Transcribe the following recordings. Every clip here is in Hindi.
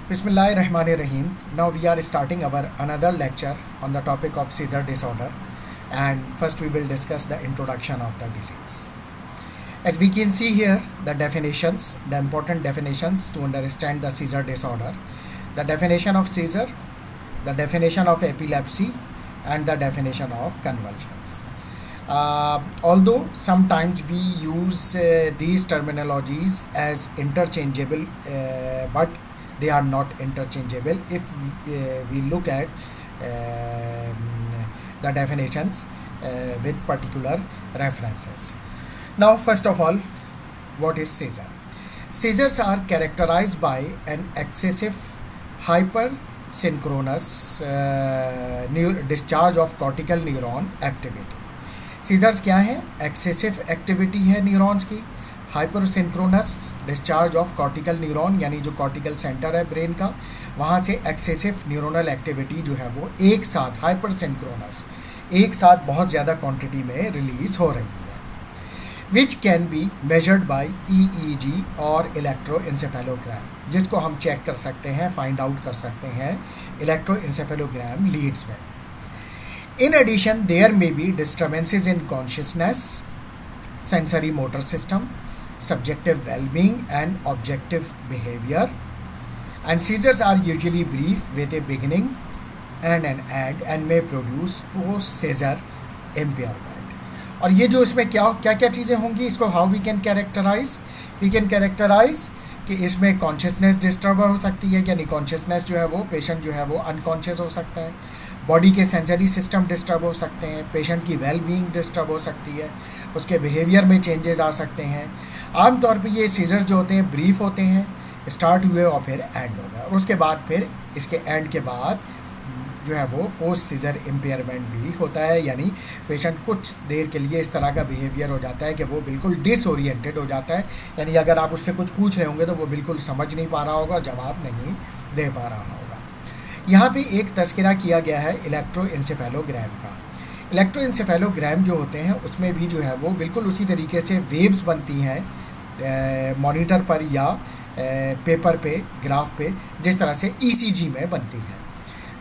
Bismillahirrahmanirrahim. Now we are starting our another lecture on the topic of seizure disorder, and first we will discuss the introduction of the disease. As we can see here, the definitions, the important definitions to understand the seizure disorder, the definition of seizure, the definition of epilepsy, and the definition of convulsions. Although sometimes we use these terminologies as interchangeable, but they are not interchangeable if we look at the definitions with particular references. Now, first of all, what is seizure? Seizures are characterized by an excessive hypersynchronous discharge of cortical neuron activity. Seizures क्या है? एक्सेसिव एक्टिविटी है न्यूरॉन्स की, hypersynchronous discharge of cortical neuron, यानी जो कॉर्टिकल सेंटर है ब्रेन का, वहाँ से एक्सेसिव न्यूरोनल एक्टिविटी जो है वो एक साथ हाइपरसिंक्रोनस एक साथ बहुत ज़्यादा क्वांटिटी में रिलीज हो रही है, which can be measured by EEG और इलेक्ट्रोइंसेफेलोग्राम, जिसको हम चेक कर सकते हैं, फाइंड आउट कर सकते हैं इलेक्ट्रोइंसेफेलोग्राम लीड्स में. In addition, there may be disturbances in consciousness, sensory motor system, subjective well-being and objective behavior, and seizures are usually brief with a beginning and an end and may produce post-seizure impairment. और ये जो इसमें क्या क्या चीज़ें होंगी, इसको how we can characterize? We can characterize कि इसमें कॉन्शियसनेस डिस्टर्ब हो सकती है, यानी कॉन्शियसनेस जो है वो पेशेंट जो है वो अनकॉन्शियस हो सकता है, बॉडी के सेंसरी सिस्टम डिस्टर्ब हो सकते हैं, पेशेंट की वेल बीइंग डिस्टर्ब हो सकती है, उसके बिहेवियर में चेंजेस आ सकते हैं. आमतौर पे ये सीजर्स जो होते हैं ब्रीफ होते हैं, स्टार्ट हुए और फिर एंड हो गया, और उसके बाद फिर इसके एंड के बाद जो है वो पोस्ट सीजर इम्पेयरमेंट भी होता है, यानी पेशेंट कुछ देर के लिए इस तरह का बिहेवियर हो जाता है कि वो बिल्कुल डिसओरिएंटेड हो जाता है, यानी अगर आप उससे कुछ पूछ रहे होंगे तो वो बिल्कुल समझ नहीं पा रहा होगा, जवाब नहीं दे पा रहा होगा. यहाँ पे एक तस्करा किया गया है इलेक्ट्रोइंसेफेलोग्राम का. इलेक्ट्रोइंसेफेलोग्राम जो होते हैं उसमें भी जो है वो बिल्कुल उसी तरीके से वेव्स बनती हैं मॉनिटर पर या पेपर पे, ग्राफ पे, जिस तरह से ECG में बनती हैं.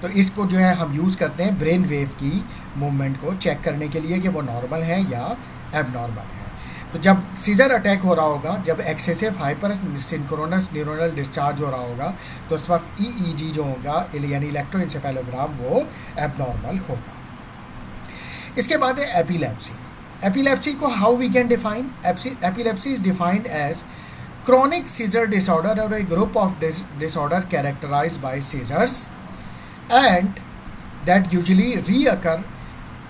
तो इसको जो है हम यूज़ करते हैं ब्रेन वेव की मूवमेंट को चेक करने के लिए कि वो नॉर्मल है या एबनॉर्मल है. तो जब सीजर अटैक हो रहा होगा, जब excessive hyper synchronous neuronal discharge हो रहा होगा, तो उस वक्त EEG जो होगा यानी इलेक्ट्रोइंसेफेलोग्राम वो एबनॉर्मल होगा. इसके बाद है एपिलेप्सी. एपिलेप्सी को how we can define? Epilepsy is defined as chronic seizure disorder or a group of disorder characterized by seizures and that usually reoccur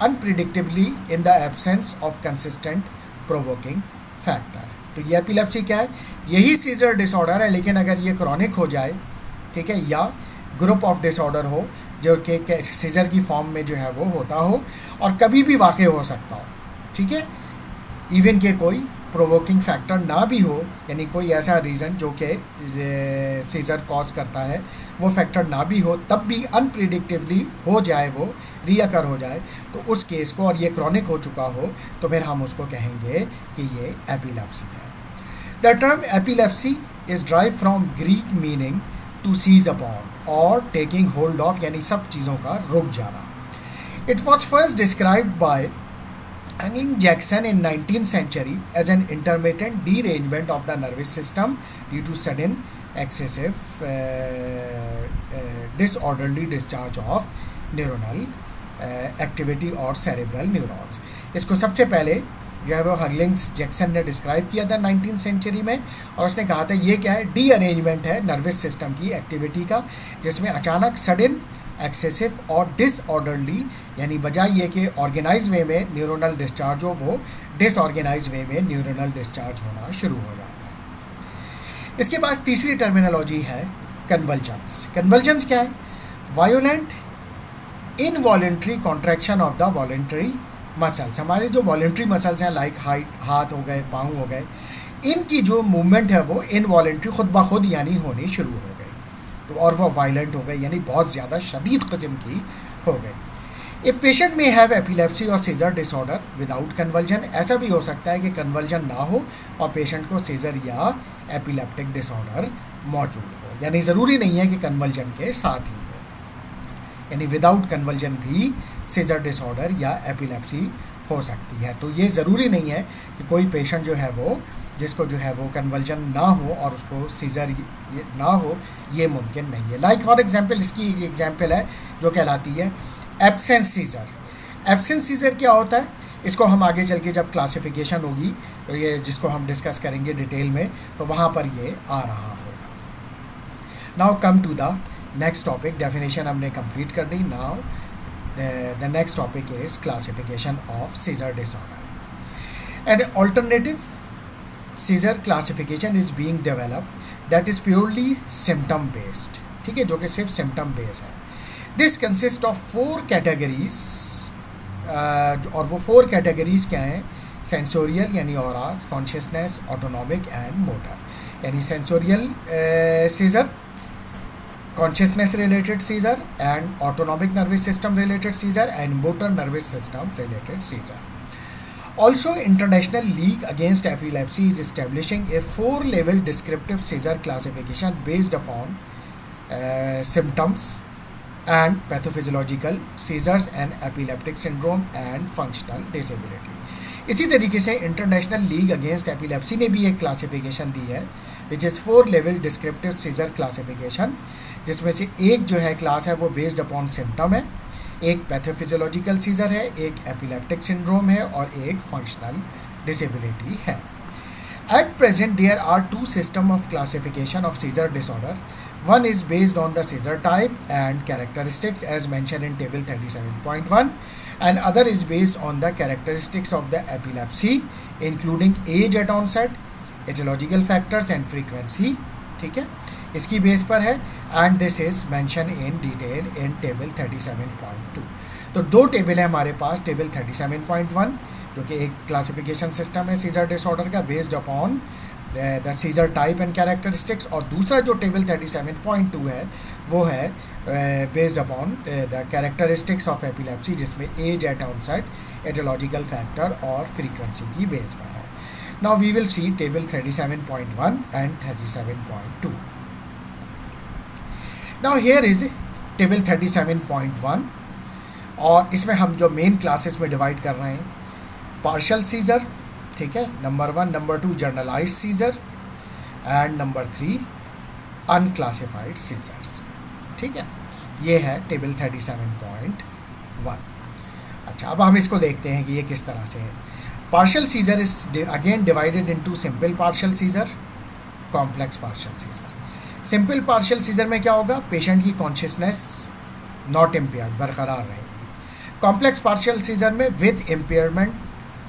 unpredictably in the absence of consistent provoking factor. तो ये एपिलेप्सी क्या है? यही सीजर डिसऑर्डर है, लेकिन अगर ये क्रॉनिक हो जाए, ठीक है, या ग्रुप ऑफ डिसऑर्डर हो जो कि सीजर की फॉर्म में जो है वो होता हो और कभी भी वाक़ई हो सकता हो, ठीक है, इवन के कोई प्रोवोकिंग फैक्टर ना भी हो, यानी कोई ऐसा रीज़न जो कि सीजर कॉज करता है वो फैक्टर ना भी हो, तब भी अनप्रिडिक्टेबली हो जाए, वो रीअकर हो जाए, तो उस केस को, और ये क्रॉनिक हो चुका हो, तो फिर हम उसको कहेंगे कि ये एपिलेप्सी है. The term epilepsy is drive from Greek meaning to seize upon और टेकिंग होल्ड ऑफ, यानी सब चीज़ों का रुक जाना. It was first described by Angling Jackson in 19th century as an intermittent derangement of the nervous system due to sudden excessive disorderly discharge of neuronal activity और cerebral neurons. इसको सबसे पहले जो है वो हर्लिंग्स जैक्सन ने डिस्क्राइब किया था 19th सेंचुरी में, और उसने कहा था ये क्या है? डी अरेंजमेंट है नर्वस सिस्टम की एक्टिविटी का, जिसमें अचानक सडन एक्सेसिव और डिसऑर्डरली, यानी बजाय ये कि ऑर्गेनाइज वे में न्यूरोनल डिस्चार्ज हो, वो डिसऑर्गेनाइज वे में न्यूरोनल डिस्चार्ज होना शुरू हो जाता है. इसके बाद तीसरी टर्मिनोलॉजी है कन्वल्जन्स. कन्वल्जन्स क्या है? Violent involuntary contraction of the voluntary muscles. हमारे जो वॉलेंट्री मसल्स हैं, लाइक हाथ हो गए, पाँव हो गए, इनकी जो मूवमेंट है वो इनवॉलेंट्री, खुद ब खुद यानी होनी शुरू हो गई, तो और वो वायलेंट हो गई, यानी बहुत ज़्यादा शदीद किस्म की हो गई. ए पेशेंट में हैव एपिलेप्सी और सीजर डिसऑर्डर विदाउट कन्वल्जन. ऐसा भी हो सकता है कि कन्वल्जन ना हो और पेशेंट को सीजर या एपिलेप्टिक डिसऑर्डर मौजूद हो. हो, यानी ज़रूरी नहीं है कि कन्वर्जन के साथ ही हो, यानी विदाउट कन्वर्जन भी सीजर डिसऑर्डर या एपिलेप्सी हो सकती है। तो ये ज़रूरी नहीं है कि कोई पेशेंट जो है वो जिसको जो है वो कन्वर्जन ना हो और उसको सीजर ना हो, ये मुमकिन नहीं है। लाइक फॉर एग्जांपल, इसकी एक एग्जांपल है जो कहलाती है एब्सेंस सीजर। एब्सेंस सीजर क्या होता है, इसको हम आगे चल के जब क्लासिफिकेशन होगी तो ये जिसको हम डिस्कस करेंगे डिटेल में, तो वहाँ पर ये आ रहा होगा। Now come to the next topic, definition हमने कंप्लीट कर दी। Now the next topic is classification of seizure disorder. An alternative seizure classification is being developed that is purely symptom based, ठीक है, जो कि सिर्फ सिम्टम बेस्ड है। दिस कंसिस्ट ऑफ 4 कैटेगरीज, और वो 4 कैटेगरीज क्या हैं, सेंसोरियल यानी auras, consciousness, autonomic and motor. यानी sensorial seizure, consciousness related seizure and autonomic nervous system related seizure and motor nervous system related seizure. Also, International League Against Epilepsy is establishing a 4-level descriptive seizure classification based upon symptoms and pathophysiological seizures and epileptic syndrome and functional disability. इसी तरीके से इंटरनेशनल लीग अगेंस्ट एपिलेप्सी ने भी एक क्लासिफिकेशन दी है which is 4-level descriptive seizure classification, जिसमें से एक जो है क्लास है वो बेस्ड अपॉन सिम्टम है, एक पैथोफिजियोलॉजिकल सीजर है, एक एपिलेप्टिक सिंड्रोम है और एक फंक्शनल डिसेबिलिटी है। At present there are 2 system of classification of seizure disorder. One is based on the seizure type and characteristics as mentioned in table 37.1, and other is based on the characteristics of the epilepsy including age at onset, etiological factors and frequency, ठीक है, इसकी बेस पर है। And this is mention in detail in table 37.2। तो 2 टेबल है हमारे पास, टेबल 37.1 जो कि एक क्लासिफिकेशन सिस्टम है सीजर डिसऑर्डर का based upon the seizure type and characteristics, और दूसरा जो टेबल 37.2 है वो है based upon the characteristics of epilepsy, जिसमें age at onset, etiological factor और फ्रीक्वेंसी की बेस पर है। Now we will see table 37.1 and 37.2। Now here is table 37.1, और इसमें हम जो मेन क्लासेस में डिवाइड कर रहे हैं, पार्शियल सीजर, ठीक है, number 1, number 2 generalise seizure and number 3 unclassified seizures, ठीक है, ये है टेबल 37.1। अच्छा, अब हम इसको देखते हैं कि ये किस तरह से है। Partial seizure is again divided into simple partial seizure, complex partial seizure. Simple partial seizure में क्या होगा, पेशेंट की कॉन्शियसनेस नॉट इम्पेयर्ड, बरकरार रहेगी। कॉम्प्लेक्स पार्शियल सीजर में विद इम्पेयरमेंट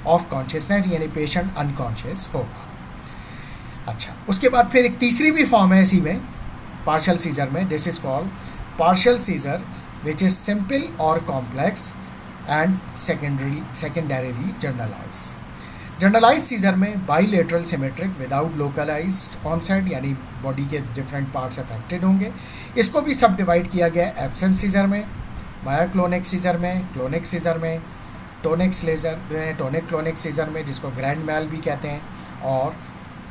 ऑफ कॉन्शियसनेस, यानी पेशेंट अनकॉन्शियस होगा। अच्छा, उसके बाद फिर एक तीसरी भी फॉर्म है इसी में पार्शियल सीजर में, this is called partial seizure which is simple और complex and secondarily generalize. Generalize seizure में bilateral symmetric without localized onset, यानी बॉडी के डिफरेंट पार्ट्स अफेक्टेड होंगे। इसको भी सब डिवाइड किया गया एब्सेंस सीजर में, मायोक्लोनिक सीजर में, क्लोनिक सीजर में, टोनिक सीजर में, टोनिक क्लोनिक सीजर में जिसको ग्रैंड मैल भी कहते हैं, और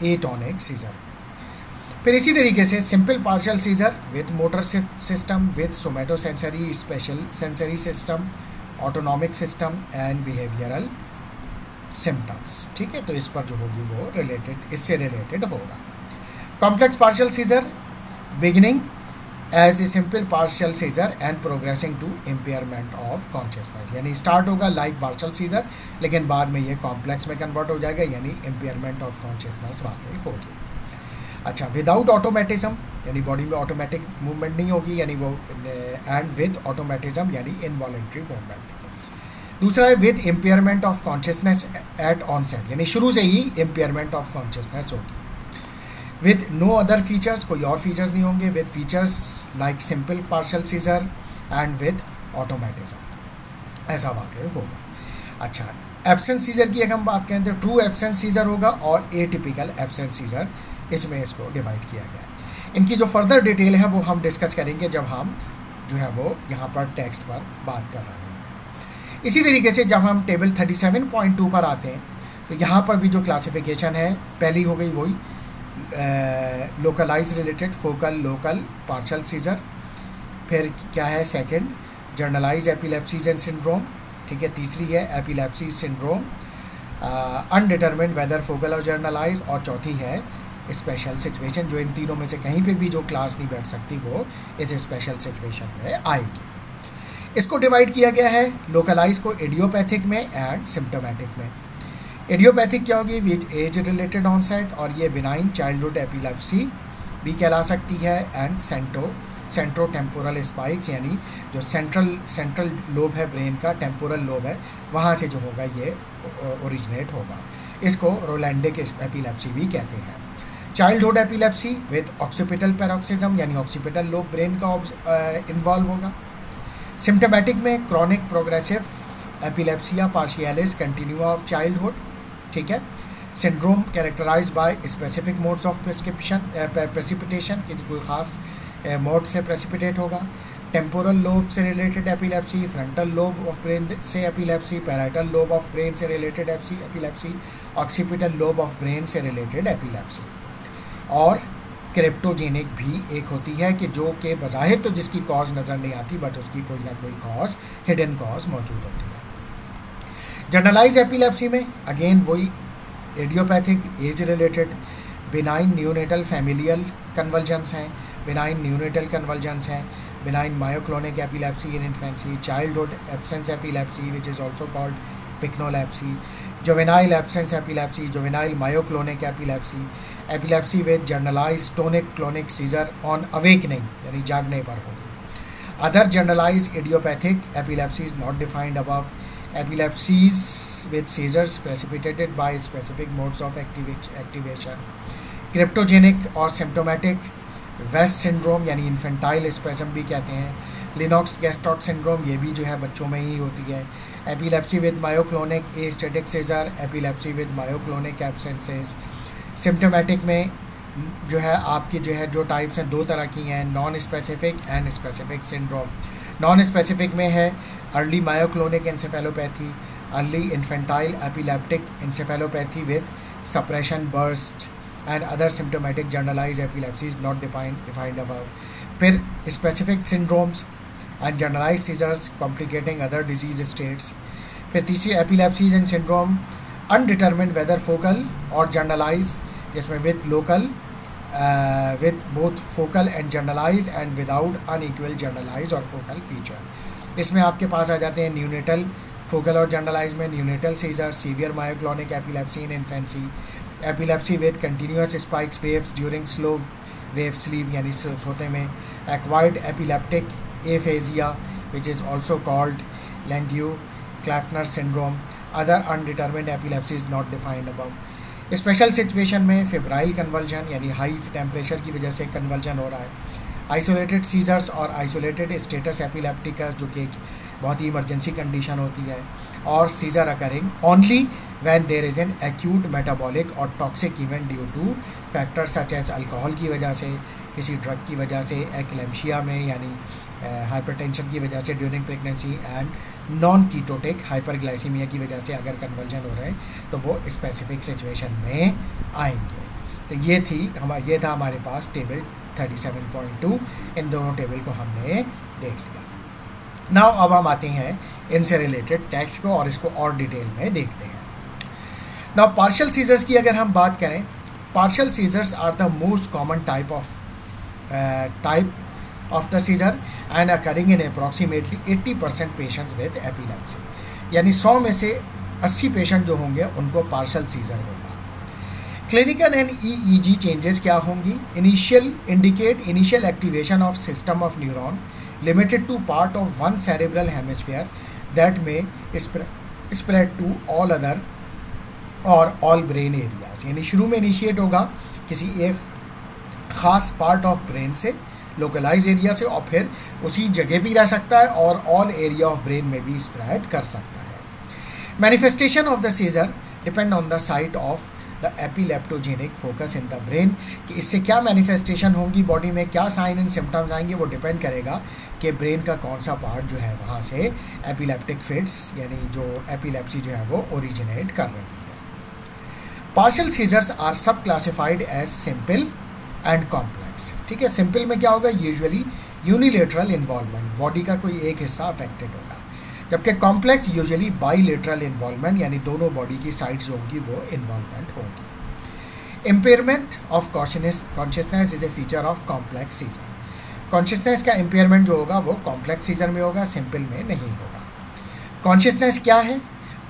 एटोनिक सीजर। फिर इसी तरीके से simple partial seizure with motor system, with somatosensory special sensory system, autonomic system and behavioural symptoms, ठीक है, तो इस पर जो होगी वो रिलेटेड, इससे रिलेटेड होगा। Complex partial seizure beginning as a simple partial seizure and progressing to impairment of consciousness, यानी स्टार्ट होगा लाइक पार्शियल सीजर, लेकिन बाद में ये कॉम्प्लेक्स में कन्वर्ट हो जाएगा, यानी इम्पेयरमेंट ऑफ कॉन्शियसनेस बाद में होगी। अच्छा, विदाउट ऑटोमेटिज्म, यानी बॉडी में ऑटोमेटिक मूवमेंट नहीं होगी, यानी वो, एंड विद ऑटोमेटिज्म यानी इनवॉलेंट्री मूवमेंट। दूसरा है with impairment of consciousness at onset, यानी शुरू से ही इम्पेयरमेंट ऑफ कॉन्शियसनेस होगी। विद नो अदर फीचर्स, कोई और फीचर्स नहीं होंगे, with features like simple partial seizure and with automatism, ऐसा वाकई होगा। अच्छा, एब्सेंस सीजर की अगर हम बात करें तो ट्रू एब्सेंस सीजर होगा और एटिपिकल एब्सेंस सीजर, इसमें इसको डिवाइड किया गया है। इनकी जो फर्दर डिटेल है वो हम डिस्कस करेंगे जब हम जो है वो यहाँ पर टेक्स्ट पर बात कर रहे हैं। इसी तरीके से जब हम टेबल 37.2 पर आते हैं तो यहाँ पर भी जो क्लासिफिकेशन है, पहली हो गई वही localise related focal local partial seizure. फिर क्या है second, generalise epilepsies and syndrome, ठीक है। तीसरी है epilepsy syndrome undetermined whether focal और जर्नलाइज, और चौथी है स्पेशल सिचुएशन, जो इन तीनों में से कहीं पे भी जो क्लास नहीं बैठ सकती वो इस स्पेशल सिचुएशन में आएगी। इसको डिवाइड किया गया है लोकलाइज को इडियोपैथिक में एंड सिम्टोमेटिक में। इडियोपैथिक क्या होगी, विच एज रिलेटेड ऑनसेट, और ये बिनाइन चाइल्डहुड एपिलेप्सी भी कहला सकती है, एंड सेंट्रो टेम्पोरल स्पाइक्स, यानी जो सेंट्रल लोब है ब्रेन का, टेम्पोरल लोब है, वहाँ से जो होगा ये ओरिजिनेट होगा। इसको रोलैंडिक एपिलेप्सी भी कहते हैं। Childhood epilepsy with occipital paroxysm, यानी ऑक्सीपिटल लोब ब्रेन का इन्वॉल्व होगा। सिम्टोमेटिक में chronic progressive epilepsia partialis continua of childhood, ठीक है। Syndrome characterize by specific modes of precipitation, किसी कोई खास मोड से प्रेसिपिटेट होगा। टेम्पोरल लोब से related epilepsy, frontal lobe of brain से epilepsy, parietal lobe of brain से related epilepsy, occipital lobe of brain से रिलेटेड एपिलेप्सी। और क्रिप्टोजेनिक भी एक होती है कि जो कि बज़ाहिर तो जिसकी कॉज नज़र नहीं आती, बट उसकी कोई ना कोई कॉज, हिडन कॉज मौजूद होती है। जनरलाइज एपिलेप्सी में अगेन वही idiopathic age related benign neonatal familial convulsions हैं, बिनाइन न्यूनेटल कन्वल्जन्स हैं, benign myoclonic epilepsy in infancy, childhood absence epilepsy which is also called pycnolepsy, juvenile absence epilepsy, juvenile myoclonic epilepsy, epilepsy with generalize tonic clonic seizure on awakening, यानी जागने पर होगी। Other generalize idiopathic epilepsy is not defined above, epilepsies with seizures precipitated by specific modes of activation. Cryptogenic और सिम्टोमेटिक वेस्ट सिंड्रोम, यानी इन्फेंटाइल स्पेजम भी कहते हैं। लिनॉक्स गैस्ट्रॉट सिंड्रोम, ये भी जो है बच्चों में ही होती है। Epilepsy with myoclonic astatic seizure, epilepsy with myoclonic absences. Symptomatic में जो है आपकी जो है जो टाइप्स हैं दो तरह की हैं, non specific and specific syndrome. Non specific में है early myoclonic encephalopathy, early infantile epileptic encephalopathy with suppression burst and other symptomatic generalize epilepsies not defined above. फिर specific syndromes and generalize seizures complicating other disease states. फिर तीसरी epilepsies and syndrome undetermined whether focal और जनरलाइज, जिसमें with local with both focal and generalize and without unequal generalize or focal feature. इसमें आपके पास आ जाते हैं न्यूनेटल फोकल और जनरलाइज में neonatal seizure, severe myoclonic epilepsy in infancy, epilepsy with continuous spikes waves during slow wave sleep, यानी सोते में, acquired epileptic aphasia which is also called Landau Kleffner syndrome. Other undetermined epilepsy is not defined above. Special situation में फेब्राइल कन्वल्जन, यानी हाई टेम्परेचर की वजह से कन्वल्जन हो रहा है। आइसोलेटेड सीजर्स और आइसोलेटेड स्टेटस एपिलेप्टिकस, जो कि एक बहुत ही इमरजेंसी कंडीशन होती है। और seizure occurring only when there is an acute metabolic or toxic event due to factors such as alcohol की वजह से, किसी ड्रग की वजह से, एक्लेम्शिया में यानी हाइपरटेंशन की वजह से during pregnancy, and non ketotic hyperglycaemia की वजह से अगर कन्वर्जन हो रहे हैं तो वो स्पेसिफिक सिचुएशन में आएंगे। तो ये था हमारे पास टेबल 37.2। इन दोनों टेबल को हमने देख लिया। नाउ अब हम आते हैं इनसे रिलेटेड टेक्स्ट को और इसको और डिटेल में देखते हैं। नाउ पार्शियल सीजर्स की अगर हम बात करें, partial seizures are the most common type of the seizure and occurring in approximately 80% patients with epilepsy, यानी 100 में से 80 पेशेंट जो होंगे उनको पार्शियल सीजर होगा। क्लिनिकल एंड ईईजी चेंजेस क्या होंगी? Initial activation of system of neuron limited to part of one cerebral hemisphere that may spread to all other और ऑल ब्रेन एरियाज, यानी शुरू में इनिशिएट होगा किसी एक ख़ास पार्ट ऑफ ब्रेन से, लोकलाइज एरिया से, और फिर उसी जगह भी रह सकता है और ऑल एरिया ऑफ ब्रेन में भी स्प्रेड कर सकता है। Manifestation of the seizure depend on the site of the epileptogenic focus in the brain, कि इससे क्या मैनिफेस्टेशन होंगी बॉडी में, क्या साइन एंड सिम्टम्स आएंगे, वो डिपेंड करेगा कि ब्रेन का कौन सा पार्ट जो है वहाँ से एपिलेप्टिक फिट्स यानी जो एपिलेप्सी जो है वो ओरिजिनेट कर रही है। Partial seizures are subclassified as simple and complex. ठीक है, सिंपल में क्या होगा, यूजुअली यूनिलेटरल इन्वॉल्वमेंट, बॉडी का कोई एक हिस्सा अफेक्टेड होगा, जबकि कॉम्प्लेक्स यूजुअली बाईलेटरल इन्वॉल्वमेंट, यानी दोनों बॉडी की साइड्स होंगी वो इन्वॉल्वमेंट होगी। Impairment of consciousness is a feature of complex seizure. Consciousness का इम्पेयरमेंट जो होगा वो कॉम्प्लेक्स सीजर में होगा, सिंपल में नहीं होगा। कॉन्शियसनेस क्या है?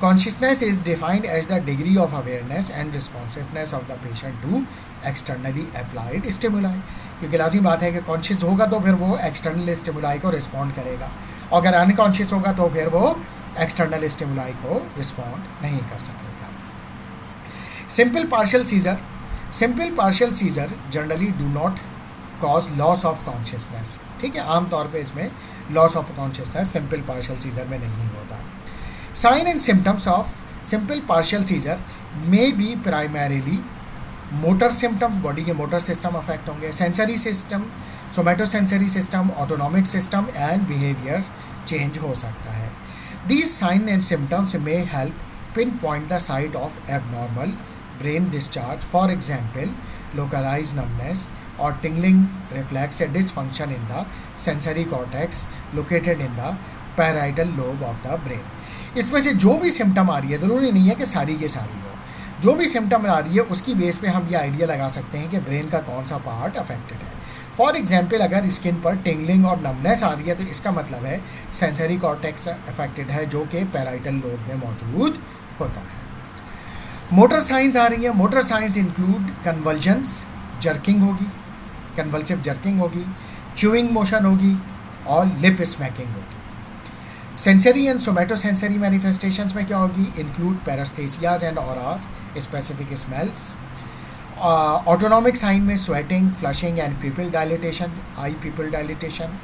Consciousness is defined as the degree of awareness and responsiveness of the patient to externally applied stimuli, क्योंकि लाजिम बात है कि कॉन्शियस होगा तो फिर वो एक्सटर्नल स्टिमुलाई को रिस्पॉन्ड करेगा, अगर अनकॉन्शियस होगा तो फिर वो एक्सटर्नल स्टिमुलाई को रिस्पॉन्ड नहीं कर सकेगा। Simple partial seizure generally do not cause loss of consciousness. ठीक है, आमतौर पे इसमें loss of consciousness simple partial seizure में नहीं होता। Sign and symptoms of simple partial seizure may be primarily motor symptoms, body के मोटर सिस्टम अफेक्ट होंगे, sensory system, somatosensory system, autonomic system and behaviour change हो सकता है। These sign and symptoms may help pinpoint the site of abnormal brain discharge, for example localise numbness or tingling reflex a dysfunction in the sensory cortex located in the parietal lobe of the brain। इसमें से जो भी सिम्टम आ रही है, ज़रूरी नहीं है कि सारी के सारी हो, जो भी सिम्टम आ रही है उसकी बेस पे हम ये आइडिया लगा सकते हैं कि ब्रेन का कौन सा पार्ट अफेक्टेड है। फॉर एग्जाम्पल अगर स्किन पर टिंगलिंग और नमनेस आ रही है तो इसका मतलब है सेंसरी कॉर्टेक्स अफेक्टेड है, जो कि पैराइटल लोब में मौजूद होता है। मोटर साइंस आ रही है, motor signs include convulsions, jerking होगी, कन्वल्सिव जर्किंग होगी, च्यूइंग मोशन होगी और लिप स्मैकिंग होगी। सेंसरी एंड सोमेटोसेंसरी मैनिफेस्टेशंस में क्या होगी, include paresthesias and auras, specific smells. Autonomic sign में sweating, flushing and pupil dilatation, eye pupil dilatation.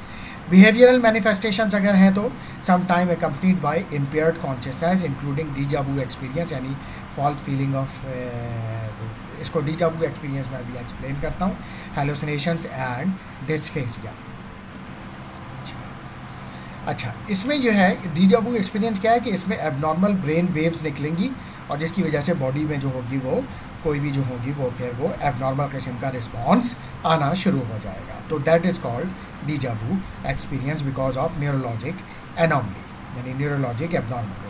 Behavioural manifestations अगर हैं तो some time accompanied by impaired consciousness including deja vu experience, यानी फॉल्स फीलिंग ऑफ, इसको डीजा वू एक्सपीरियंस में भी एक्सप्लेन करता हूँ, हेलुसिनेशंस एंड डिस्फेसिया। अच्छा, इसमें जो है डीजा वू एक्सपीरियंस क्या है कि इसमें एबनॉर्मल ब्रेन वेव्स निकलेंगी और जिसकी वजह से बॉडी में जो होगी वो कोई भी जो होगी वो फिर वो एबनॉर्मल किस्म का रिस्पॉन्स आना शुरू हो जाएगा। तो that is called deja vu experience because of neurologic anomaly, यानी न्यूरोलॉजिक एबनॉर्मलिटी।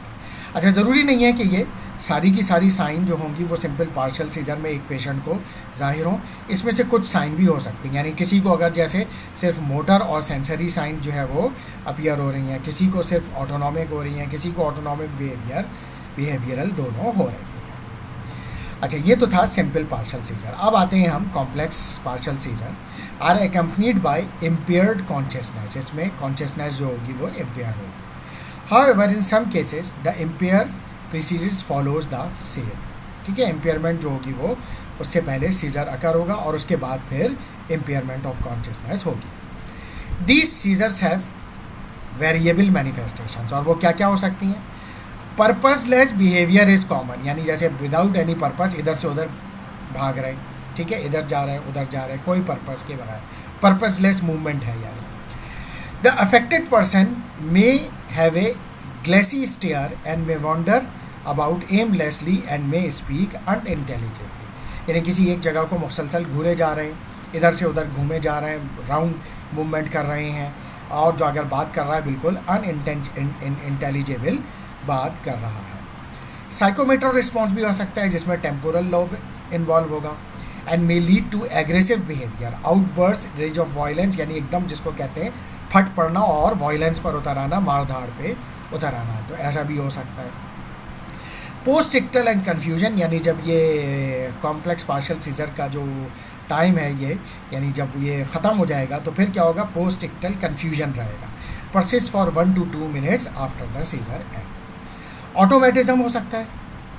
अच्छा, ज़रूरी नहीं है कि ये सारी की सारी साइन जो होंगी वो सिंपल पार्शियल सीजर में एक पेशेंट को जाहिर हों, इसमें से कुछ साइन भी हो सकती हैं, यानी किसी को अगर जैसे सिर्फ मोटर और सेंसरी साइन जो है वो अपीयर हो रही हैं, किसी को सिर्फ ऑटोनॉमिक हो रही हैं, किसी को ऑटोनॉमिक बिहेवियरल दोनों हो रही हैं। अच्छा, ये तो था सिंपल पार्शियल सीजर। अब आते हैं हम complex partial seizure are accompanied by impaired consciousness, इसमें कॉन्शियसनेस जो होगी वो इम्पेयर होगी। However in some cases the impair precedes follows the seizure. ठीक है, इम्पेयरमेंट जो होगी वो उससे पहले सीजर अकर होगा और उसके बाद फिर इम्पेयरमेंट ऑफ कॉन्शियसनेस होगी। These seizures have variable manifestations, और वो क्या क्या हो सकती हैं? पर्पसलेस बिहेवियर इज कॉमन, यानी जैसे विदाउट एनी पर्पस इधर से उधर भाग रहे, ठीक है, इधर जा रहे हैं उधर जा रहे हैं, कोई पर्पस के बगैर, पर्पसलेस मूवमेंट है। यानी the affected person may have a glassy stare and may wander about aimlessly and may speak unintelligibly, यानी किसी एक जगह को मुसलसल घूरे जा रहे हैं, इधर से उधर घूमे जा रहे हैं, राउंड मूवमेंट कर रहे हैं, और जो अगर बात कर रहा है बिल्कुल अनइंटेलिजिबल बात कर रहा है। साइकोमेट्रो रिस्पॉन्स भी हो सकता है जिसमें टेम्पोरल लोब इन्वॉल्व होगा and may lead to aggressive behaviour, outburst, rage of violence, यानी एकदम जिसको कहते हैं फट पड़ना और वायलेंस पर उतर आना, मार धाड़ पे उतर आना, तो ऐसा भी हो सकता है। पोस्ट इक्टल एंड कन्फ्यूजन, यानी जब ये कॉम्प्लेक्स पार्शियल सीजर का जो टाइम है ये, यानी जब ये ख़त्म हो जाएगा तो फिर क्या होगा, पोस्ट इक्टल कन्फ्यूजन रहेगा, persist for 1 to 2 minutes after the seizure end. Automatism हो सकता है,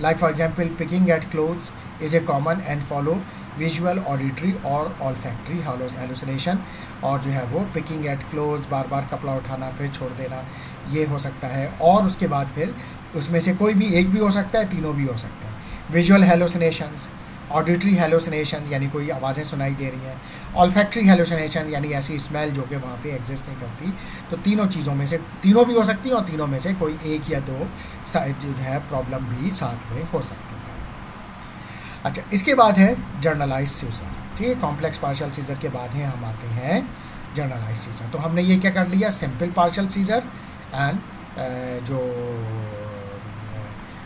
like for example picking at clothes is a common and follow visual, auditory और ऑल्फैक्टरी हेलुसिनेशन, और जो है वो पिकिंग एट क्लोथ्स, बार बार कपड़ा उठाना फिर छोड़ देना, ये हो सकता है। और उसके बाद फिर उसमें से कोई भी एक भी हो सकता है, तीनों भी हो सकते हैं। विजुअल हेलुसिनेशंस, ऑडिटरी हेलुसिनेशंस, यानी कोई आवाज़ें सुनाई दे रही हैं, ऑल्फैक्टरी हेलुसिनेशन, यानी ऐसी स्मेल जो कि वहाँ पे एग्जिस्ट नहीं करती, तो तीनों चीज़ों में से तीनों भी हो सकती हैं और तीनों में से कोई एक या दो जो है प्रॉब्लम भी साथ में हो सकती है। अच्छा, इसके बाद है जर्नलाइज सीजर, ठीक है। कॉम्प्लेक्स पार्शियल सीजर के बाद है हम आते हैं जर्नलाइज सीजर। तो हमने ये क्या कर लिया, सिंपल पार्शियल सीजर एंड जो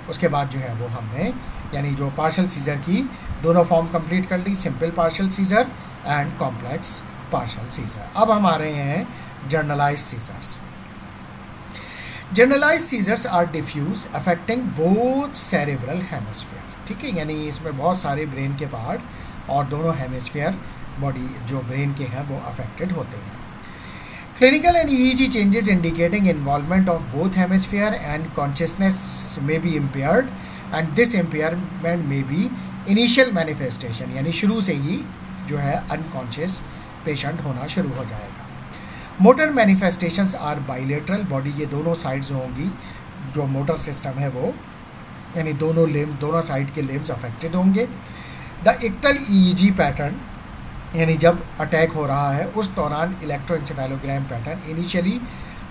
उसके बाद जो है वो हमने यानी जो पार्शियल सीजर की दोनों फॉर्म कंप्लीट कर ली, simple partial seizure and complex partial seizure. अब हम आ रहे हैं generalize seizures. Generalize seizures are diffuse affecting both cerebral hemisphere, ठीक है, यानी इसमें बहुत सारे ब्रेन के पार्ट और दोनों हेमिस्फीयर बॉडी जो ब्रेन के हैं वो अफेक्टेड होते हैं। Clinical and EEG changes indicating involvement of both hemisphere and consciousness may be impaired and this impairment may be initial manifestation, यानी शुरू से ही जो है अनकॉन्शियस पेशेंट होना शुरू हो जाएगा। Motor manifestations are bilateral, body के दोनों साइड्स होंगी, जो मोटर सिस्टम है वो यानी दोनों साइड के लिम्स अफेक्टेड होंगे। द इक्टल ईईजी पैटर्न, यानी जब अटैक हो रहा है उस दौरान electroencephalogram pattern initially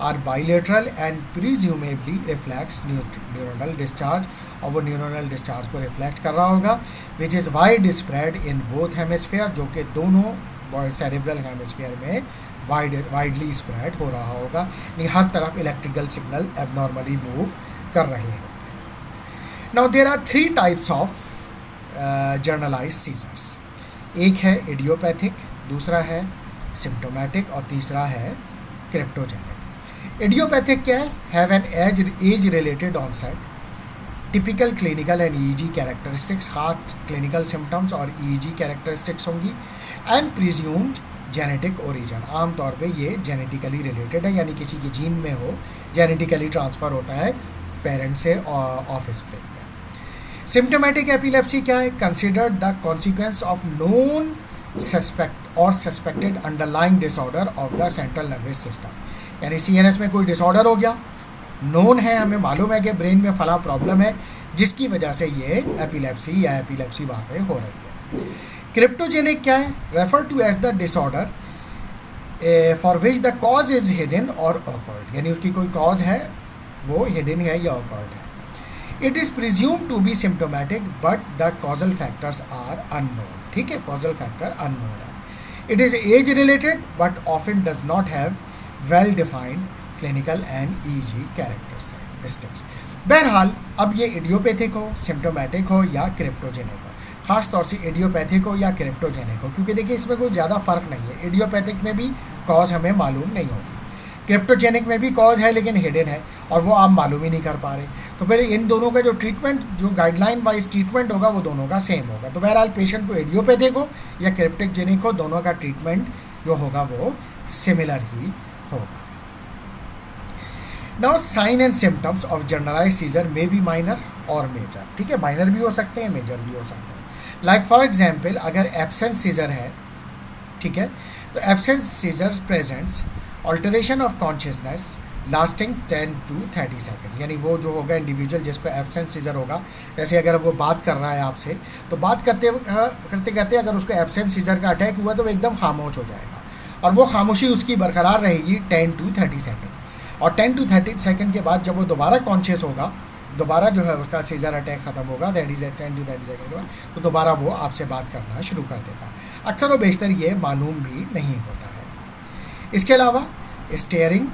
are bilateral and presumably reflects neuronal discharge, और वो न्यूरोनल डिस्चार्ज को रिफ्लेक्ट कर रहा होगा, which is wide spread in both hemisphere, जो कि दोनों सेरेब्रल हेमिस्फीयर में वाइडली स्प्रेड हो रहा होगा, यानी हर तरफ इलेक्ट्रिकल सिग्नल एबनॉर्मली मूव कर रहे होंगे। Now there are 3 types of generalise seizures. एक है इडियोपैथिक, दूसरा है सिम्टोमेटिक और तीसरा है क्रिप्टोजेनिक। इडियोपैथिक क्या है, have an age related onset, typical clinical and EEG characteristics, खास क्लिनिकल सिम्टम्स और ईईजी कैरेक्टरिस्टिक्स होंगी, एंड प्रिज्यूम्ड जेनेटिक ओरिजिन, आमतौर पे ये जेनेटिकली रिलेटेड है, यानी किसी की जीन में हो, जेनेटिकली ट्रांसफ़र होता है पेरेंट्स से ऑफस्प्रिंग में। सिम्टोमेटिक एपिलेप्सी क्या है, considered the consequence of known suspect और suspected underlying disorder of the central nervous system, यानी सीएनएस में कोई डिसऑर्डर हो गया, नोन है, हमें मालूम है कि ब्रेन में फला प्रॉब्लम है जिसकी वजह से ये एपिलेप्सी या एपिलेप्सी वहाँ पे हो रही है। क्रिप्टोजेनिक क्या है, refer to as the disorder for which the cause is hidden और ऑकर्ड, यानी उसकी कोई कॉज है वो हिडन है या ऑकर्ड है। It is presume to be symptomatic but the causal factors are unknown, ठीक है, कॉजल फैक्टर अननोन है। It is age related but often does not have well defined clinical and EEG characteristics. बहरहाल अब ये इडियोपैथिक हो, सिम्टोमेटिक हो या क्रिप्टोजेनिक हो, ख़ास तौर से इडियोपैथिक हो या क्रिप्टोजेनिक हो, क्योंकि देखिए इसमें कोई ज़्यादा फ़र्क नहीं है। इडियोपैथिक में भी कॉज हमें मालूम नहीं होगी, क्रिप्टोजेनिक में भी कॉज है लेकिन हिडन है और वो आप मालूम ही नहीं कर पा रहे। तो फिर इन दोनों का जो ट्रीटमेंट, जो गाइडलाइन वाइज ट्रीटमेंट होगा वो दोनों का सेम होगा। तो बहरहाल पेशेंट को इडियोपैथिक हो या क्रिप्टोजेनिक हो, दोनों का ट्रीटमेंट जो होगा वो सिमिलर ही होगा। Now sign and symptoms of generalize seizure may be minor और मेजर, ठीक है, माइनर भी हो सकते हैं, मेजर भी हो सकते हैं। लाइक फॉर एग्जाम्पल अगर एब्सेंस सीजर है, ठीक है, तो absence seizure presents alteration of consciousness lasting 10 to 30 seconds, यानी वो जो होगा इंडिविजुअल जिसको एब्सेंस सीजर होगा, जैसे अगर वो बात कर रहा है आपसे, तो बात करते करते अगर उसको एब्सेंस सीजर का अटैक हुआ तो वो एकदम खामोश हो जाएगा और वो खामोशी उसकी बरकरार रहेगी 10 to 30 सेकेंड, और 10 to 30 सेकेंड के बाद जब वो दोबारा कॉन्शियस होगा, दोबारा जो है उसका सीजर अटैक ख़त्म होगा, दैट इज़ 10 to 30 सेकेंड के बाद, तो दोबारा वो आपसे बात करना शुरू कर देगा। अक्सर व बेशतर ये मालूम भी नहीं होता है। इसके अलावा staring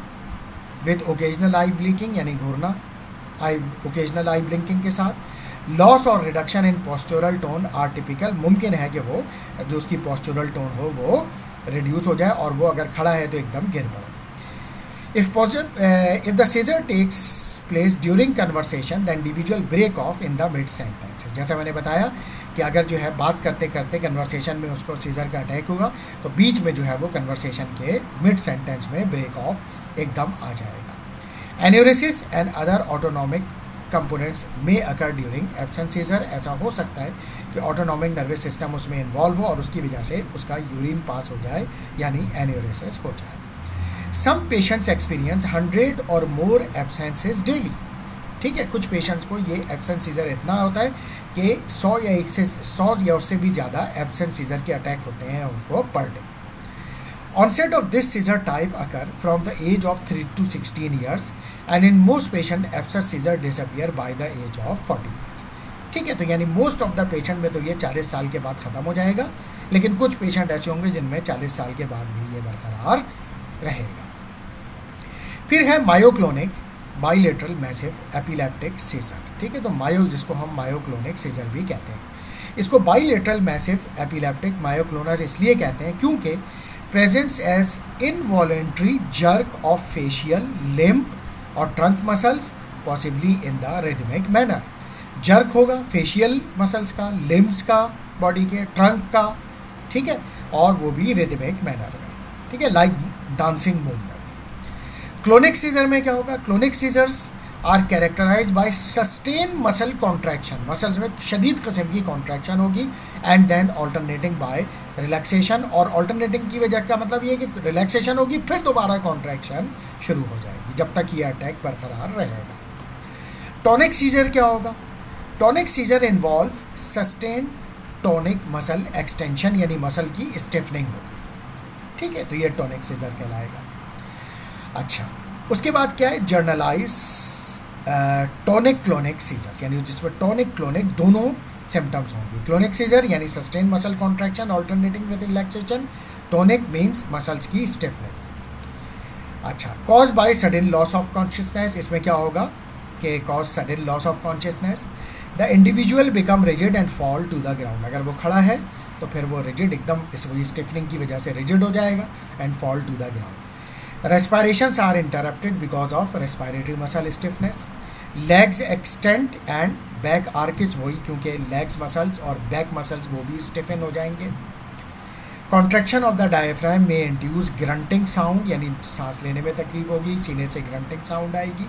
with occasional eye blinking, यानी घूरना ओकेजनल आई ब्लिंकिंग के साथ, लॉस और reduction in postural tone are typical, मुमकिन है कि वो जो उसकी पोस्चुरल टोन हो वो रिड्यूस हो जाए और वो अगर खड़ा है तो एकदम गिर पड़े। If the seizure takes place during conversation, the individual break off in the mid sentence. जैसा मैंने बताया कि अगर जो है बात करते करते कन्वर्सेशन में उसको सीजर का अटैक होगा तो बीच में जो है वो कन्वर्सेशन के मिड सेंटेंस में ब्रेक ऑफ एकदम आ जाएगा। Enuresis and other autonomic components में अकर ड्यूरिंग एब्सेंस सीजर, ऐसा हो सकता है कि ऑटोनॉमिक नर्वस सिस्टम उसमें इन्वॉल्व हो और उसकी वजह से उसका यूरिन पास हो जाए यानी एन्यूरिसिस हो जाए। सम पेशेंट्स एक्सपीरियंस 100 और मोर एब्सेंसेस डेली, ठीक है, कुछ पेशेंट्स को ये एब्सेंस सीजर इतना होता है कि 100 या उससे भी ज़्यादा एब्सेंस सीजर के अटैक होते हैं उनको per day. Onset of this seizure type occur from the age of 3 to 16 years and in most patient absence seizure disappear by the age of 40 years, ठीक है, तो यानी मोस्ट ऑफ द पेशेंट में तो ये 40 साल के बाद ख़त्म हो जाएगा, लेकिन कुछ पेशेंट ऐसे होंगे जिनमें 40 साल के बाद भी ये बरकरार रहेगा। फिर है myoclonic bilateral massive epileptic seizure. ठीक है, तो मायो जिसको हम मायोक्लोनिक सीजर भी कहते हैं, इसको बाइलेटरल मैसिव एपिलेप्टिक मायोक्लोनस इसलिए कहते हैं क्योंकि presents as involuntary jerk of facial limb और trunk muscles possibly in the rhythmic manner. Jerk होगा फेशियल मसल्स का, लिम्ब्स का, बॉडी के ट्रंक का, ठीक है, और वो भी रिदमिक मैनर में, ठीक है, like dancing movement. Clonic seizure में क्या होगा? Clonic seizures are characterize by sustain muscle contraction, muscles में शदीद किस्म की कॉन्ट्रैक्शन होगी, and then alternating by relaxation, और ऑल्टरनेटिंग की वजह का मतलब ये है कि रिलैक्सेशन होगी फिर दोबारा कॉन्ट्रैक्शन शुरू हो जाएगी जब तक ये अटैक बरकरार रहेगा। टॉनिक सीजर क्या होगा? Tonic seizure involve sustain tonic muscle extension, यानी मसल की स्टिफनिंग होगी, ठीक है, तो ये टॉनिक सीजर कहलाएगा। अच्छा, उसके बाद क्या है? जर्नलाइज टॉनिक क्लोनिक सीजर, यानी जिसमें टॉनिक क्लोनिक दोनों सिम्टम्स होंगे। क्लोनिक सीजर यानी sustain muscle contraction alternating with relaxation, tonic means muscles की स्टिफनिंग। अच्छा, cause by sudden loss of consciousness, इसमें क्या होगा कि cause sudden loss of consciousness, the individual become rigid and fall to the ground, अगर वो खड़ा है तो फिर वो रिजिड एकदम इस स्टिफनिंग की वजह से रिजिड हो जाएगा and fall to the ground. Respirations are interrupted because of respiratory muscle stiffness. Legs extend and back arc is वही, क्योंकि legs muscles और back muscles वो भी stiffen हो जाएंगे। Contraction of the diaphragm may induce grunting sound, यानी सांस लेने में तकलीफ होगी, सीने से grunting sound आएगी।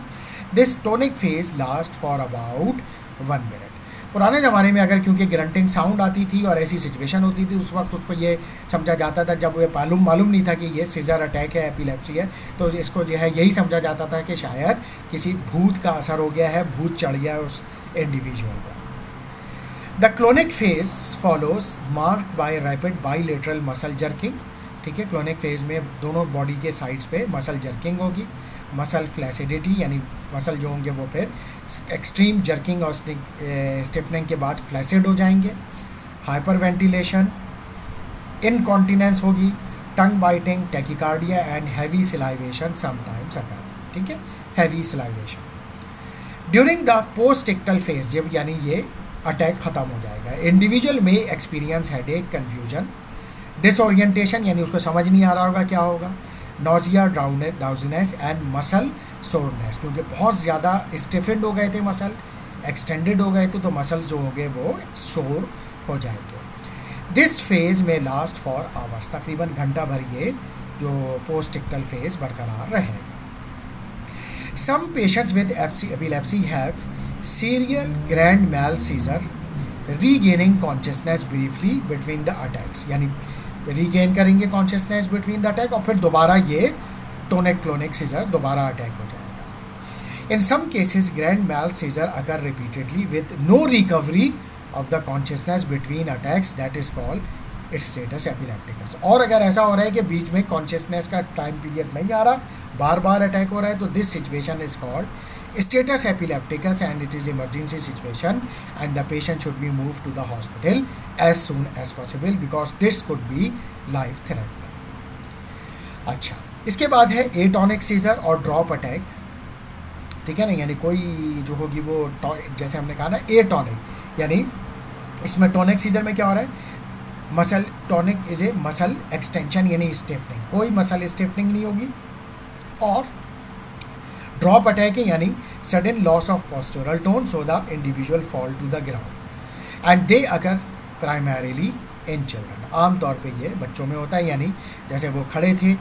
This tonic phase lasts for about 1 minute. पुराने ज़माने में अगर क्योंकि ग्रंटिंग साउंड आती थी और ऐसी सिचुएशन होती थी, उस वक्त उसको ये समझा जाता था, जब ये मालूम नहीं था कि ये सीजर अटैक है, एपिलेप्सी है, तो इसको जो है यही समझा जाता था कि शायद किसी भूत का असर हो गया है, भूत चढ़ गया है उस इंडिविजुअल पर। The clonic phase follows marked by rapid bilateral muscle jerking, ठीक है, क्लोनिक फेज में दोनों बॉडी के साइड्स पे मसल जर्किंग होगी। मसल फ्लैसिडिटी, यानी मसल जो होंगे वो फिर एक्सट्रीम जर्किंग और स्टिफनिंग के बाद फ्लैसिड हो जाएंगे। हाइपर वेंटिलेशन, इनकॉन्टिनेंस होगी, tongue biting, tachycardia and heavy salivation sometimes occur, ठीक है, heavy salivation. During the postictal phase, जब यानी ये अटैक ख़त्म हो जाएगा, इंडिविजुअल में एक्सपीरियंस हेडेक, कन्फ्यूजन, डिसओरिएंटेशन, यानी उसको समझ नहीं आ रहा होगा क्या होगा, nausea, drowsiness and muscle soreness, क्योंकि बहुत ज़्यादा स्टिफेंड हो गए थे मसल, एक्सटेंडेड हो गए थे, तो मसल्स जो होंगे वो सोर हो जाएंगे। दिस फेज में लास्ट फॉर आवर्स, तकरीबन घंटा भर ये जो पोस्ट टिक्टल फेज बरकरार रहेगा। Some patients with epilepsy have serial grand mal seizure regaining consciousness briefly between the attacks, यानी रीगेन करेंगे कॉन्शियसनेस बिटवीन द अटैक और फिर दोबारा ये टोनिक क्लोनिक सीजर दोबारा अटैक हो जाएगा। In some cases grand mal seizure occur repeatedly with no recovery of the consciousness between attacks, that is called its status epilepticus. और अगर ऐसा हो रहा है कि बीच में कॉन्शियसनेस का टाइम पीरियड नहीं आ रहा, बार बार अटैक हो रहा है, तो this situation is called status epilepticus and it is emergency situation and the patient should be moved to the hospital as soon as possible because this could be life threatening। अच्छा, इसके बाद है एटॉनिक सीजर और ड्रॉप अटैक, ठीक है ना, यानी कोई जो होगी वो जैसे हमने कहा ना एटॉनिक, यानी इसमें टॉनिक सीजर में क्या हो रहा है, muscle tonic is a muscle extension यानी स्टिफनिंग, कोई मसल स्टिफनिंग नहीं होगी। और ड्रॉप अटैक है यानी sudden loss of postural tone, so the individual fall to the ground and they occur primarily in children, आमतौर पे ये बच्चों में होता है, यानी जैसे वो खड़े थे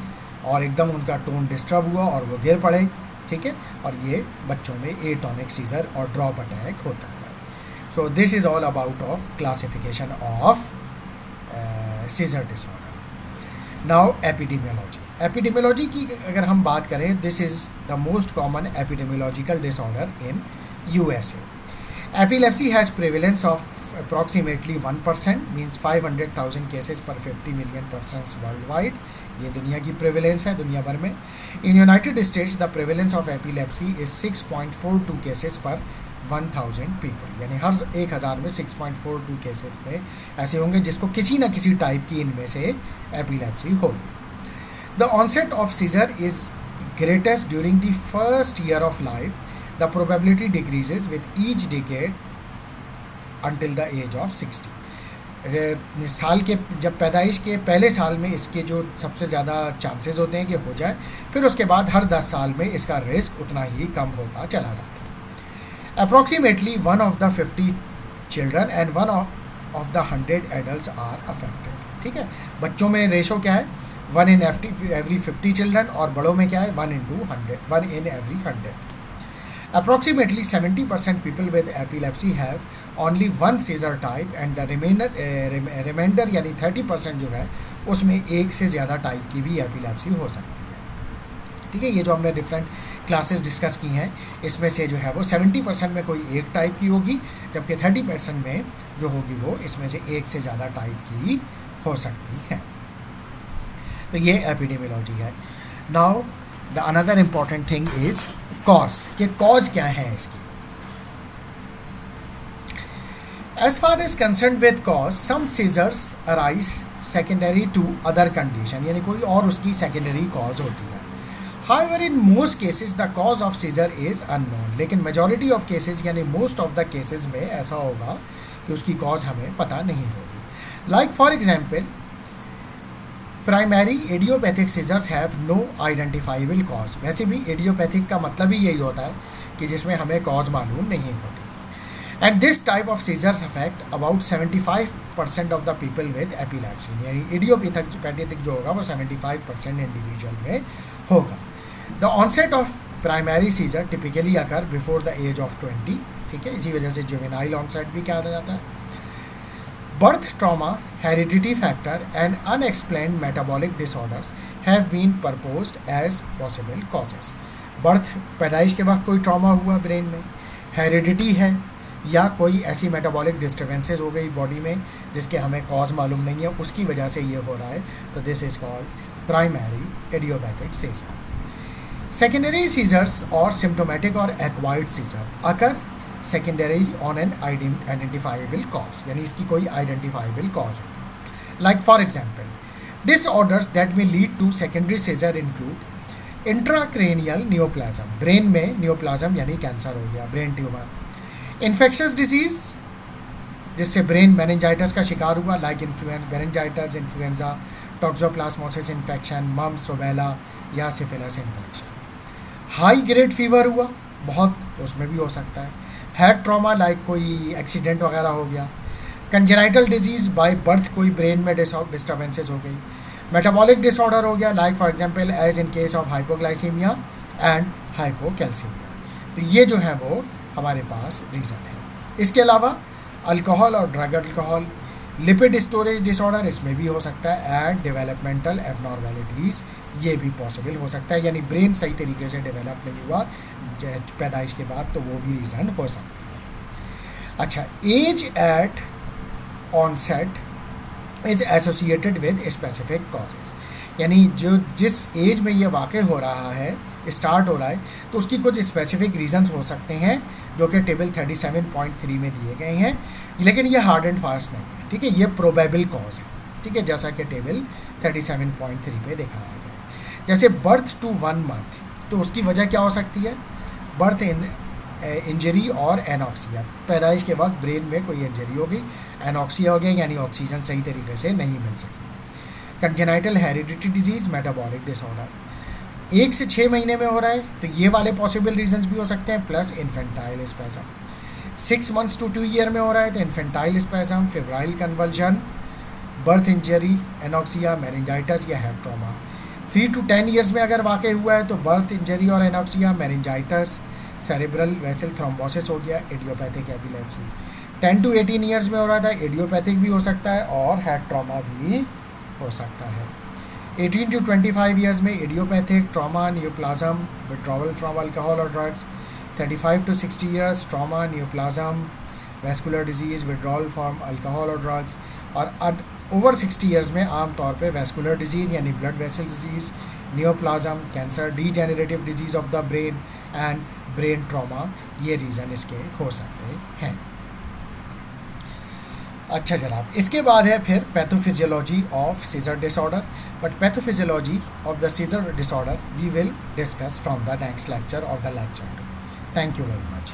और एकदम उनका टोन डिस्टर्ब हुआ और वो गिर पड़े, ठीक है, और ये बच्चों में एटॉनिक सीजर और ड्रॉप अटैक होता है। So this is all about of classification of seizure disorder. Now epidemiology. Epidemiology की अगर हम बात करें, this is the most common epidemiological disorder in USA. Epilepsy has prevalence of approximately 1%, means 500,000 cases पर 50 मिलियन पर्सन्स वर्ल्ड वाइड, ये दुनिया की प्रेवलेंस है दुनिया भर में। In United states the prevalence of epilepsy is 6.42 cases पर 1000 पीपल, यानी हर 1000 में 6.42 केसेस में ऐसे होंगे जिसको किसी न किसी टाइप की इनमें से एपिलेप्सी होगी। The onset of seizure is greatest during the first year of life, the probability decreases with each decade until the age of 60। साल के जब पैदाइश के पहले साल में इसके जो सबसे ज़्यादा चांसेस होते हैं कि हो जाए, फिर उसके बाद हर 10 साल में इसका रिस्क उतना ही कम होता चला जाता है। Approximately 1 of the 50 children and 1 of the 100 adult are affected. ठीक है, बच्चों में रेशो क्या है 1 in every 50 चिल्ड्रन, और बड़ों में क्या है 1 in every 100। Approximately 70% people with epilepsy have only one seizure type and the remainder यानी 30% जो है उसमें एक से ज़्यादा टाइप की भी एपिलेप्सी हो सकती है। ठीक है, ये जो हमने डिफरेंट क्लासेस डिस्कस की हैं इसमें से जो है वो 70% में कोई एक टाइप की होगी, जबकि 30% में जो होगी वो इसमें से एक से ज़्यादा टाइप की हो सकती है। तो ये एपिडेमियोलॉजी है। Now the another important thing is cause, कि कॉज क्या है इसकी। As far as concerned with cause, some seizures arise secondary to other condition, यानी कोई और उसकी secondary cause होती है। However, in most cases the cause of seizure is unknown, लेकिन majority of cases यानी most of the cases में ऐसा होगा कि उसकी cause हमें पता नहीं होगी। Like for example, primary idiopathic seizures have no identifiable cause. वैसे भी इडियोपैथिक का मतलब ही यही होता है कि जिसमें हमें कॉज मालूम नहीं होती। And this type of seizures affect about 75% of the people with epilepsy, यानी इडियोपैथिक जो होगा वो 75% इंडिविजुअल में होगा। The onset of primary seizure typically occur before the age of 20। ठीक है, इसी वजह से जुवेनाइल ऑनसेट भी कहा जाता है। Birth trauma, heredity factor and unexplained metabolic disorders have been proposed as possible causes. Birth पैदाइश के वक्त कोई ट्रॉमा हुआ ब्रेन में, हेरिडिटी है, या कोई ऐसी मेटाबॉलिक डिस्टर्बेंसेस हो गई बॉडी में जिसके हमें कॉज मालूम नहीं है, उसकी वजह से ये हो रहा है, तो this is called primary idiopathic seizure. Secondary seizures और सिम्टोमेटिक और acquired seizure occur secondary on an identifiable cause, यानी इसकी कोई आइडेंटिफाइबल कॉज होगी। Like for example disorders that may lead to secondary seizure include intracranial neoplasm, brain में नियोप्लाज्म यानी कैंसर हो गया, ब्रेन ट्यूमर। इन्फेक्शस डिजीज जिससे ब्रेन मेनिंजाइटिस का शिकार हुआ, like meningitis, influenza, toxoplasmosis infection, mumps, rubella या syphilis infection. High grade fever हुआ बहुत, उसमें भी हो सकता है। हेड ट्रॉमा लाइक कोई एक्सीडेंट वगैरह हो गया। कंजेनाइटल डिजीज़ बाय बर्थ कोई ब्रेन में डिस्टर्बेंसेस हो गई। मेटाबॉलिक डिसऑर्डर हो गया, like for example as in case of hypoglycaemia and hypocalcaemia. तो ये जो है वो हमारे पास रीज़न है। इसके अलावा अल्कोहल और drug alcohol, lipid storage disorder इसमें भी हो सकता है, एंड डेवलपमेंटल एबनॉर्मेलिटीज़ ये भी पॉसिबल हो सकता है, यानी ब्रेन सही तरीके से डेवलप नहीं हुआ पैदाइश के बाद, तो वो भी रीज़न हो सकता है। अच्छा, age at onset is associated with specific causes, यानी जो जिस एज में ये वाक़ई हो रहा है, स्टार्ट हो रहा है, तो उसकी कुछ स्पेसिफिक रीजंस हो सकते हैं जो कि टेबल 37.3 में दिए गए हैं, लेकिन ये हार्ड एंड फास्ट नहीं है। ठीक है, ये प्रोबेबल कॉज है। ठीक है, जैसा कि टेबल 37.3 पे दिखाया गया है। जैसे बर्थ टू 1 मंथ, तो उसकी वजह क्या हो सकती है, बर्थ इंजरी और एनॉक्सिया, पैदाइश के वक्त ब्रेन में कोई इंजरी हो गई, एनॉक्सिया हो गया, यानी ऑक्सीजन सही तरीके से नहीं मिल सकी। Congenital heredity disease, metabolic disorder 1 से 6 महीने में हो रहा है, तो ये वाले पॉसिबल रीजंस भी हो सकते हैं, plus infantile स्पेज़म। 6 months to 2 year में हो रहा है, तो infantile spasm, febrile convulsion, birth injury, anoxia, meningitis या हेड ट्रॉमा। 3 to 10 years में अगर वाक़ई हुआ है तो बर्थ इंजरी और anoxia, meningitis, cerebral vessel thrombosis हो गया, इडियोपैथिक एपिलेप्सी। 10 to 18 years में हो रहा था, इडियोपैथिक भी हो सकता है और हेड ट्रॉमा भी हो सकता है। 18 to 25 years में idiopathic, trauma, neoplasm, withdrawal from alcohol और drugs. 35 to 60 years trauma, neoplasm, vascular disease, withdrawal from alcohol और ड्रग्स। और ओवर 60 years में आमतौर पे वेस्कुलर डिजीज़ यानी blood vessel disease, neoplasm, cancer, degenerative disease of the brain and brain trauma, ये रीज़न इसके हो सकते हैं। अच्छा जनाब, इसके बाद है फिर pathophysiology of seizure disorder, but pathophysiology of the seizure disorder we will discuss from the next lecture of the lecture. Thank you very much.